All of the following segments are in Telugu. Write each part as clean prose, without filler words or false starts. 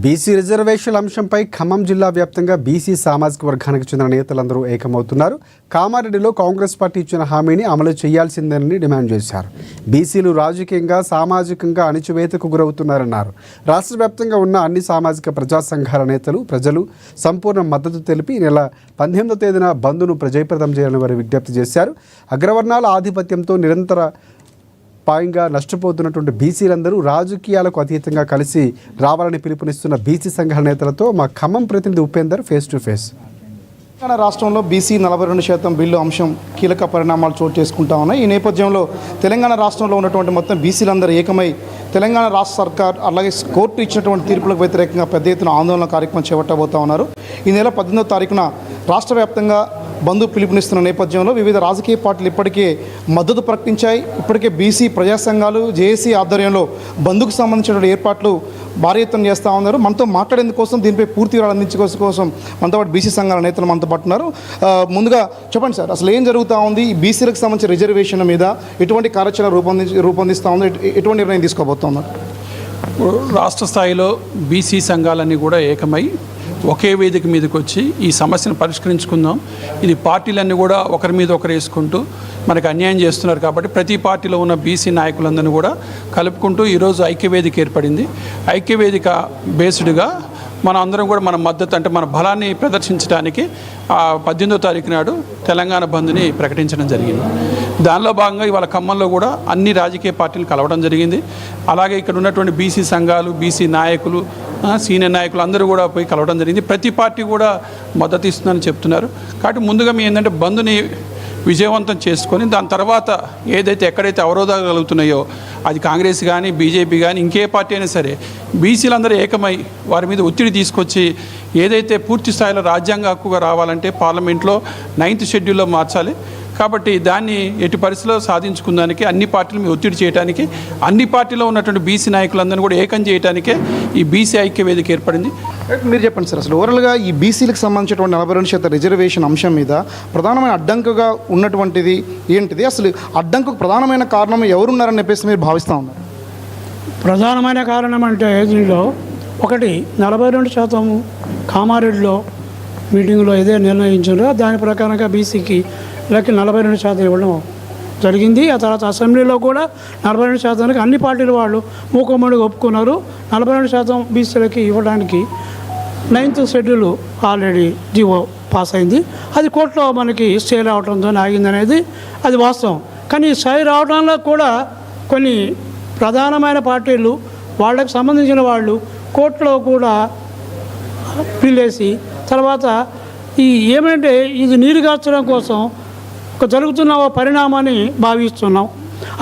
బీసీ రిజర్వేషన్ల అంశంపై ఖమ్మం జిల్లా వ్యాప్తంగా బీసీ సామాజిక వర్గానికి చెందిన నేతలందరూ ఏకమవుతున్నారు. కామారెడ్డిలో కాంగ్రెస్ పార్టీ ఇచ్చిన హామీని అమలు చేయాల్సిందేనని డిమాండ్ చేశారు. బీసీలు రాజకీయంగా సామాజికంగా అణిచివేతకు గురవుతున్నారన్నారు. రాష్ట్ర వ్యాప్తంగా ఉన్న అన్ని సామాజిక ప్రజా సంఘాల నేతలు ప్రజలు సంపూర్ణ మద్దతు తెలిపి నెల 18వ తేదీన బంద్ను జయప్రదం చేయాలని వారు విజ్ఞప్తి చేశారు. అగ్రవర్ణాల ఆధిపత్యంతో నిరంతర పాయంగా నష్టపోతున్నటువంటి బీసీలందరూ రాజకీయాలకు అతీతంగా కలిసి రావాలని పిలుపునిస్తున్న బీసీ సంఘాల నేతలతో మా ఖమ్మం ప్రతినిధి Upender face to face. Telangana రాష్ట్రంలో బీసీ 42% బిల్లు అంశం కీలక పరిణామాలు చోటు చేసుకుంటా ఉన్నాయి. ఈ నేపథ్యంలో తెలంగాణ రాష్ట్రంలో ఉన్నటువంటి మొత్తం బీసీలందరూ ఏకమై తెలంగాణ రాష్ట్ర సర్కార్ అలాగే కోర్టు ఇచ్చినటువంటి తీర్పులకు వ్యతిరేకంగా పెద్ద ఎత్తున ఆందోళన కార్యక్రమం చేపట్టబోతా ఉన్నారు. ఈ నెల 18వ తారీఖున రాష్ట్ర వ్యాప్తంగా బంద్ పిలుపునిస్తున్న నేపథ్యంలో వివిధ రాజకీయ పార్టీలు ఇప్పటికే మద్దతు ప్రకటించాయి. ఇప్పటికే బీసీ ప్రజా సంఘాలు జేఏసీ ఆధ్వర్యంలో బంద్కు సంబంధించిన ఏర్పాట్లు భారీ ఎత్తున చేస్తూ ఉన్నారు. మనతో మాట్లాడేందుకోసం దీనిపై పూర్తి వివరాలు అందించుకోసం కోసం మనతో పాటు బీసీ సంఘాల నేతలు మనతో పట్టున్నారు. ముందుగా చెప్పండి సార్, అసలు ఏం జరుగుతూ ఉంది? ఈ బీసీలకు సంబంధించిన రిజర్వేషన్ మీద ఎటువంటి కార్యాచరణ రూపొందిస్తూ ఉంది, ఎటువంటి నిర్ణయం తీసుకోబోతున్నారు? రాష్ట్ర స్థాయిలో బీసీ సంఘాలన్నీ కూడా ఏకమై ఒకే వేదిక మీదకి వచ్చి ఈ సమస్యను పరిష్కరించుకుందాం. ఇది పార్టీలన్నీ కూడా ఒకరి మీద ఒకరు వేసుకుంటూ మనకు అన్యాయం చేస్తున్నారు కాబట్టి ప్రతి పార్టీలో ఉన్న బీసీ నాయకులందరినీ కూడా కలుపుకుంటూ ఈరోజు ఐక్యవేదిక ఏర్పడింది. ఐక్యవేదిక బేస్డ్గా మనం అందరం కూడా మన మద్దతు అంటే మన బలాన్ని ప్రదర్శించడానికి 18వ తారీఖు నాడు తెలంగాణ బంద్ని ప్రకటించడం జరిగింది. దానిలో భాగంగా ఇవాళ ఖమ్మంలో కూడా అన్ని రాజకీయ పార్టీలు కలవడం జరిగింది. అలాగే ఇక్కడ ఉన్నటువంటి బీసీ సంఘాలు, బీసీ నాయకులు, సీనియర్ నాయకులు అందరూ కూడా పోయి కలవడం జరిగింది. ప్రతి పార్టీ కూడా మద్దతు ఇస్తుందని చెప్తున్నారు. కాబట్టి ముందుగా మీ ఏంటంటే బంద్ని విజయవంతం చేసుకొని దాని తర్వాత ఏదైతే ఎక్కడైతే అవరోధాలు కలుగుతున్నాయో అది కాంగ్రెస్ కానీ బీజేపీ కానీ ఇంకే పార్టీ అయినా సరే బీసీలందరూ ఏకమై వారి మీద ఒత్తిడి తీసుకొచ్చి ఏదైతే పూర్తి స్థాయిలో రాజ్యాంగ హక్కుగా రావాలంటే పార్లమెంట్లో 9th షెడ్యూల్లో మార్చాలి. కాబట్టి దాన్ని ఎట్టి పరిస్థితిలో సాధించుకుందానికి అన్ని పార్టీలు మీద ఒత్తిడి చేయడానికి అన్ని పార్టీలో ఉన్నటువంటి బీసీ నాయకులందరినీ కూడా ఏకం చేయడానికే ఈ బీసీ ఐక్య వేదిక ఏర్పడింది. మీరు చెప్పండి సార్, అసలు ఓవరాల్గా ఈ బీసీలకు సంబంధించినటువంటి 42% రిజర్వేషన్ అంశం మీద ప్రధానమైన అడ్డంకుగా ఉన్నటువంటిది ఏంటిది? అసలు అడ్డంకు ప్రధానమైన కారణం ఎవరున్నారని చెప్పేసి మీరు భావిస్తూ ఉన్నారు? ప్రధానమైన కారణం అంటే దీనిలో ఒకటి 42% కామారెడ్డిలో మీటింగ్లో ఏదే నిర్ణయించారో దాని ప్రకారంగా బీసీకి 42% ఇవ్వడం జరిగింది. ఆ తర్వాత అసెంబ్లీలో కూడా 42%కి అన్ని పార్టీల వాళ్ళు మూకుమ్మడిగా ఒప్పుకున్నారు. 42% బీసీలకి ఇవ్వడానికి 9th schedule already GO pass అయింది. అది కోర్టులో మనకి స్టే రావడంతో ఆగింది అనేది అది వాస్తవం. కానీ స్టే రావడంలో కూడా కొన్ని ప్రధానమైన పార్టీలు వాళ్ళకి సంబంధించిన వాళ్ళు కోర్టులో కూడా పిల్లేసి తర్వాత ఏమంటే ఇది నీరుగార్చడం కోసం జరుగుతున్న పరిణామాన్ని భావిస్తున్నాం.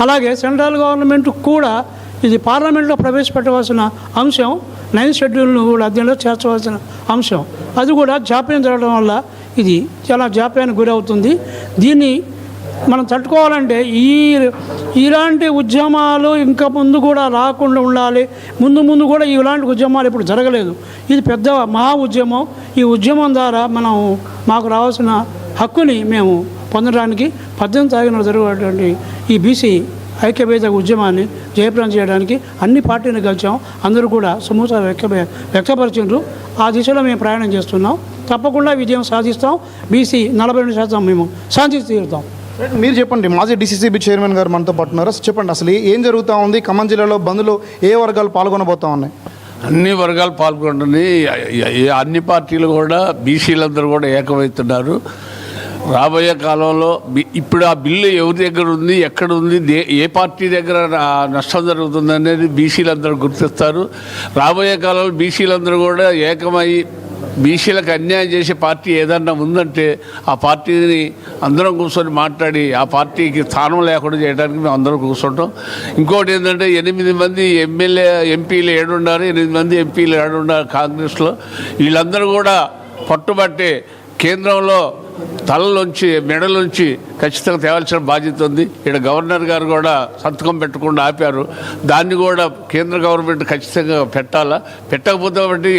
అలాగే సెంట్రల్ గవర్నమెంట్ కూడా ఇది పార్లమెంట్లో ప్రవేశపెట్టవలసిన అంశం 9th షెడ్యూల్ను కూడా అధ్యయనంలో చేర్చవలసిన అంశం అది కూడా జాప్యం జరగడం వల్ల ఇది చాలా జాప్యానికి గురవుతుంది. దీన్ని మనం తట్టుకోవాలంటే ఇలాంటి ఉద్యమాలు ఇంకా ముందు కూడా రాకుండా ఉండాలి. ముందు కూడా ఇలాంటి ఉద్యమాలు ఇప్పుడు జరగలేదు. ఇది పెద్ద మహా ఉద్యమం. ఈ ఉద్యమం ద్వారా మాకు రావాల్సిన హక్కుని మేము పొందడానికి 18వ తారీఖున జరిగేటువంటి ఈ బీసీ ఐక్యవేదిక ఉద్యమాన్ని జయప్రదం చేయడానికి అన్ని పార్టీలు కలిసాం. అందరూ కూడా సుమూహంగా వ్యక్తపరిచిండ్రు. ఆ దిశలో మేము ప్రయాణం చేస్తున్నాం. తప్పకుండా విజయం సాధిస్తాం. బీసీ 42% మేము సాధించి తీరుతాం. మీరు చెప్పండి, మాజీ డీసీసీబీ చైర్మన్ గారు మనతో పట్టున్నారు. చెప్పండి, అసలు ఏం జరుగుతూ ఉంది? ఖమ్మం జిల్లాలో బంద్లో ఏ వర్గాలు పాల్గొనబోతా ఉన్నాయి? అన్ని వర్గాలు పాల్గొంటున్నాయి. అన్ని పార్టీలు కూడా బీసీలందరూ కూడా ఏకమవుతున్నారు. రాబోయే కాలంలో ఇప్పుడు ఆ బిల్లు ఎవరి దగ్గర ఉంది, ఎక్కడ ఉంది, ఏ పార్టీ దగ్గర నష్టం జరుగుతుంది అనేది బీసీలందరూ గుర్తిస్తారు. రాబోయే కాలంలో బీసీలందరూ కూడా ఏకమై బీసీలకు అన్యాయం చేసే పార్టీ ఏదన్నా ఉందంటే ఆ పార్టీని అందరం కూర్చొని మాట్లాడి ఆ పార్టీకి స్థానం లేకుండా చేయడానికి మేము అందరం కూర్చుంటాం. ఇంకోటి ఏంటంటే 8 మంది ఎంపీలు ఏడున్నారు, 8 మంది ఎంపీలు ఏడున్నారు కాంగ్రెస్లో. వీళ్ళందరూ కూడా పట్టుబట్టి కేంద్రంలో తలలోంచి మెడలోంచి ఖచ్చితంగా తేవాల్సిన బాధ్యత ఉంది. ఇక్కడ గవర్నర్ గారు కూడా సంతకం పెట్టకుండా ఆపారు. దాన్ని కూడా కేంద్ర గవర్నమెంట్ ఖచ్చితంగా పెట్టాలా. పెట్టకపోతే బట్టి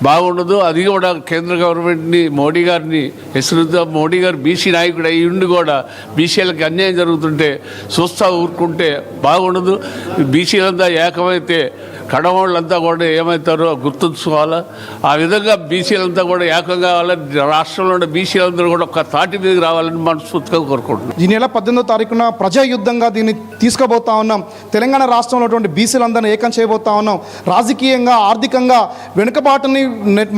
బాగుండదు. అది కూడా కేంద్ర గవర్నమెంట్ని మోడీ గారిని హెచ్చరిద్దాం. మోడీ గారు బీసీ నాయకుడు అయ్యి ఉండి కూడా బీసీలకు అన్యాయం జరుగుతుంటే చూస్తూ ఊరుకుంటే బాగుండదు. బీసీలంతా ఏకమైతే కడవాళ్ళంతా కూడా ఏమవుతారో గుర్తుంచుకోవాలా. ఆ విధంగా బీసీలంతా కూడా ఏకం కావాలని, రాష్ట్రంలో ఉన్న బీసీలందరూ కూడా ఒక తాటి మీదకి రావాలని మనస్ఫూర్తిగా కోరుకుంటున్నాం. ఈ నెల 18వ తారీఖున ప్రజాయుద్ధంగా దీన్ని తీసుకుపోతా ఉన్నాం. తెలంగాణ రాష్ట్రంలో ఉన్నటువంటి బీసీలందరినీ ఏకం చేయబోతా ఉన్నాం. రాజకీయంగా, ఆర్థికంగా వెనుకబాటుని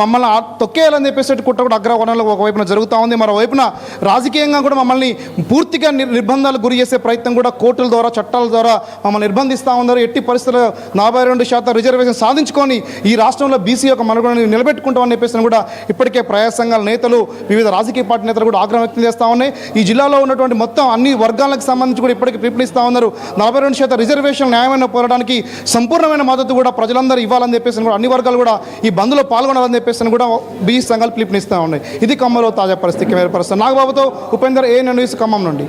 మమ్మల్ని తొక్కేయాలని చెప్పేసి కుట్ర కూడా అగ్రవర్ణంలో ఒకవైపున జరుగుతూ ఉంది. మరోవైపున రాజకీయంగా కూడా మమ్మల్ని పూర్తిగా నిర్బంధాలకు గురి చేసే ప్రయత్నం కూడా కోర్టుల ద్వారా, చట్టాల ద్వారా మమ్మల్ని నిర్బంధిస్తూ ఉన్నారు. ఎట్టి పరిస్థితుల్లో 42% రిజర్వేషన్ సాధించుకొని ఈ రాష్ట్రంలో బీసీ యొక్క మనుగడని నిలబెట్టుకుంటామని చెప్పేసి కూడా ఇప్పటికే ప్రజా సంఘాల నేతలు, వివిధ రాజకీయ పార్టీ నేతలు కూడా ఆగ్రహం వ్యక్తం చేస్తూ ఉన్నాయి. ఈ జిల్లాలో ఉన్నటువంటి మొత్తం అన్ని వర్గాలకు సంబంధించి కూడా ఇప్పటికీ పిలుపునిస్తూ ఉన్నారు. 42% రిజర్వేషన్ న్యాయమైన పోరాటానికి సంపూర్ణమైన మద్దతు కూడా ప్రజలందరూ ఇవ్వాలని చెప్పేసి కూడా అన్ని వర్గాలు కూడా ఈ బంద్లో పాల్గొనాలని చెప్పేసి కూడా బీసీ సంఘాలు పిలుపునిస్తూ ఉన్నాయి. ఇది ఖమ్మంలో తాజా పరిస్థితి. నాగబాబుతో ఉపేందర్, AN న్యూస్, ఖమ్మం నుండి.